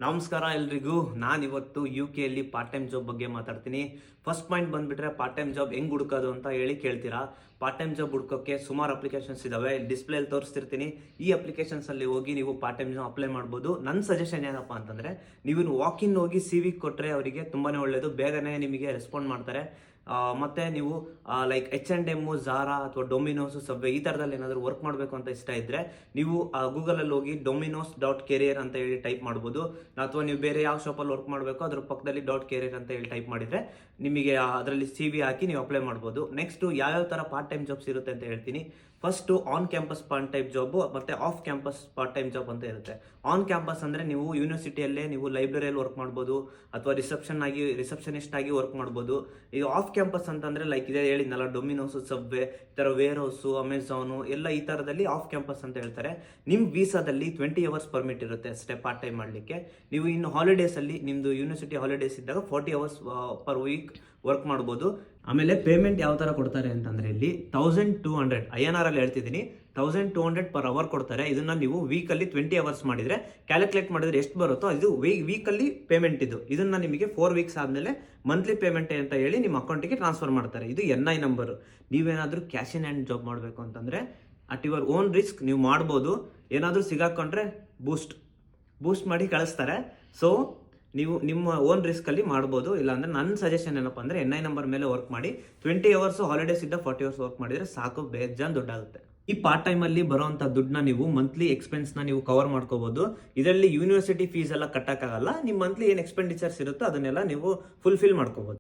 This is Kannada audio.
ನಮಸ್ಕಾರ ಎಲ್ರಿಗೂ. ನಾನಿವತ್ತು UK ಪಾರ್ಟ್ ಟೈಮ್ ಜಾಬ್ ಬಗ್ಗೆ ಮಾತಾಡ್ತೀನಿ. ಫಸ್ಟ್ ಪಾಯಿಂಟ್ ಬಂದ್ಬಿಟ್ರೆ ಪಾರ್ಟ್ ಟೈಮ್ ಜಾಬ್ ಹೆಂಗ್ ಹುಡುಕೋದು ಅಂತ ಕೇಳ್ತೀರಾ. ಪಾರ್ಟ್ ಟೈಮ್ ಜಾಬ್ ಹುಡ್ಕೋಕ್ಕೆ ಸುಮಾರು ಅಪ್ಲಿಕೇಶನ್ಸ್ ಇದಾವೆ. ಡಿಸ್ಪ್ಲೇಲಿ ತೋರಿಸ್ತಿರ್ತೀನಿ. ಈ ಅಪ್ಲಿಕೇಶನ್ಸ್ ಅಲ್ಲಿ ಹೋಗಿ ನೀವು ಪಾರ್ಟ್ ಟೈಮ್ ಜಾಬ್ ಅಪ್ಲೈ ಮಾಡ್ಬೋದು. ನನ್ನ ಸಜೆಷನ್ ಏನಪ್ಪ ಅಂತಂದ್ರೆ, ನೀವು ವಾಕ್ ಇನ್ ಹೋಗಿ CV ಕೊಟ್ಟರೆ ಅವರಿಗೆ ತುಂಬಾನೇ ಒಳ್ಳೇದು, ಬೇಗನೆ ನಿಮಗೆ ರೆಸ್ಪಾಂಡ್ ಮಾಡ್ತಾರೆ. ಮತ್ತೆ ನೀವು ಲೈಕ್ H&M, ಝಾರಾ ಅಥವಾ ಡೊಮಿನೋಸ್, ಸಬ್ವೆ ಈ ಥರದಲ್ಲಿ ಏನಾದರೂ ವರ್ಕ್ ಮಾಡಬೇಕು ಅಂತ ಇಷ್ಟ ಇದ್ದರೆ ನೀವು ಗೂಗಲಲ್ಲಿ ಹೋಗಿ dominos.career ಅಂತ ಹೇಳಿ ಟೈಪ್ ಮಾಡ್ಬೋದು. ಅಥವಾ ನೀವು ಬೇರೆ ಯಾವ ಶಾಪಲ್ಲಿ ವರ್ಕ್ ಮಾಡಬೇಕು ಅದ್ರ ಪಕ್ಕದಲ್ಲಿ .career ಅಂತ ಹೇಳಿ ಟೈಪ್ ಮಾಡಿದರೆ ನಿಮಗೆ ಅದರಲ್ಲಿ CV ಹಾಕಿ ನೀವು ಅಪ್ಲೈ ಮಾಡ್ಬೋದು. ನೆಕ್ಸ್ಟು ಯಾವ್ಯಾವ ಥರ ಪಾರ್ಟ್ ಟೈಮ್ ಜಾಬ್ಸ್ ಇರುತ್ತೆ ಅಂತ ಹೇಳ್ತೀನಿ. First on campus part time job ಮತ್ತು off campus part time job ಅಂತ ಇರುತ್ತೆ. ಆನ್ ಕ್ಯಾಂಪಸ್ ಅಂದರೆ ನೀವು ಯೂನಿವರ್ಸಿಟಿಯಲ್ಲೇ ನೀವು ಲೈಬ್ರರಿಯಲ್ಲಿ ವರ್ಕ್ ಮಾಡ್ಬೋದು ಅಥವಾ ರಿಸೆಪ್ಷನಿಸ್ಟ್ ಆಗಿ ವರ್ಕ್ ಮಾಡ್ಬೋದು. ಈಗ ಆಫ್ ಕ್ಯಾಂಪಸ್ ಅಂತಂದರೆ ಲೈಕ್ ಇದೇ ಹೇಳಿದ್ನಲ್ಲ, ಡೊಮಿನೋಸು, ಸಬ್ವೆ ಈ ಥರ ವೇರ್ ಹೌಸು, ಅಮೆಝಾನು ಎಲ್ಲ ಈ ಥರದಲ್ಲಿ ಆಫ್ ಕ್ಯಾಂಪಸ್ ಅಂತ ಹೇಳ್ತಾರೆ. ನಿಮ್ಮ ವೀಸಾದಲ್ಲಿ 20 hours ಪರ್ಮಿಟ್ ಇರುತ್ತೆ ಅಷ್ಟೇ ಪಾರ್ಟ್ ಟೈಮ್ ಮಾಡಲಿಕ್ಕೆ. ನೀವು ಇನ್ನು ಹಾಲಿಡೇಸಲ್ಲಿ ನಿಮ್ಮದು ಯೂನಿವರ್ಸಿಟಿ ಹಾಲಿಡೇಸ್ ಇದ್ದಾಗ 40 hours ಪರ್ ವೀಕ್ ವರ್ಕ್ ಮಾಡ್ಬೋದು. ಆಮೇಲೆ ಪೇಮೆಂಟ್ ಯಾವ ಥರ ಕೊಡ್ತಾರೆ ಅಂತಂದರೆ ಇಲ್ಲಿ 1200 INR ಅಲ್ಲಿ ಹೇಳ್ತಿದ್ದೀನಿ, 1200 ಪರ್ ಅವರ್ ಕೊಡ್ತಾರೆ. ಇದನ್ನ ನೀವು ವೀಕಲ್ಲಿ 20 hours ಮಾಡಿದರೆ ಕ್ಯಾಲ್ಕುಲೇಟ್ ಮಾಡಿದ್ರೆ ಎಷ್ಟು ಬರುತ್ತೋ ಇದು ವೀಕಲ್ಲಿ ಪೇಮೆಂಟ್. ಇದನ್ನ ನಿಮಗೆ 4 weeks ಆದಮೇಲೆ ಮಂತ್ಲಿ ಪೇಮೆಂಟ್ ಅಂತ ಹೇಳಿ ನಿಮ್ಮ ಅಕೌಂಟಿಗೆ ಟ್ರಾನ್ಸ್ಫರ್ ಮಾಡ್ತಾರೆ. ಇದು NI ನಂಬರು. ನೀವೇನಾದರೂ ಕ್ಯಾಶ್ ಇನ್ ಹ್ಯಾಂಡ್ ಜಾಬ್ ಮಾಡಬೇಕು ಅಂತಂದರೆ ಅಟ್ ಯುವರ್ ಓನ್ ರಿಸ್ಕ್ ನೀವು ಮಾಡ್ಬೋದು. ಏನಾದರೂ ಸಿಗಾಕೊಂಡ್ರೆ ಬೂಸ್ಟ್ ಮಾಡಿ ಕಳಿಸ್ತಾರೆ. ಸೊ ನೀವು ನಿಮ್ಮ ಓನ್ ರಿಸ್ಕಲ್ಲಿ ಮಾಡ್ಬೋದು. ಇಲ್ಲಾಂದರೆ ನನ್ನ ಸಜೆಷನ್ ಏನಪ್ಪ ಅಂದರೆ NI ನಂಬರ್ ಮೇಲೆ ವರ್ಕ್ ಮಾಡಿ. 20 hours ಹಾಲಿಡೇಸ್ ಇದ್ದ 40 hours ವರ್ಕ್ ಮಾಡಿದರೆ ಸಾಕು, ಬೇಜಾನ್ ದುಡ್ಡಾಗುತ್ತೆ. ಈ ಪಾರ್ಟ್ ಟೈಮಲ್ಲಿ ಬರೋವಂಥ ದುಡ್ಡನ್ನ ನೀವು ಮಂತ್ಲಿ ಎಕ್ಸ್ಪೆನ್ಸ್ನ ನೀವು ಕವರ್ ಮಾಡ್ಕೋಬೋದು. ಇದರಲ್ಲಿ ಯೂನಿವರ್ಸಿಟಿ ಫೀಸ್ ಎಲ್ಲ ಕಟ್ಟಕ್ಕಾಗಲ್ಲ. ನಿಮ್ಮ ಮಂತ್ಲಿ ಏನು ಎಕ್ಸ್ಪೆಂಡಿಚರ್ಸ್ ಇರುತ್ತೋ ಅದನ್ನೆಲ್ಲ ನೀವು ಫುಲ್ಫಿಲ್ ಮಾಡ್ಕೋಬೋದು.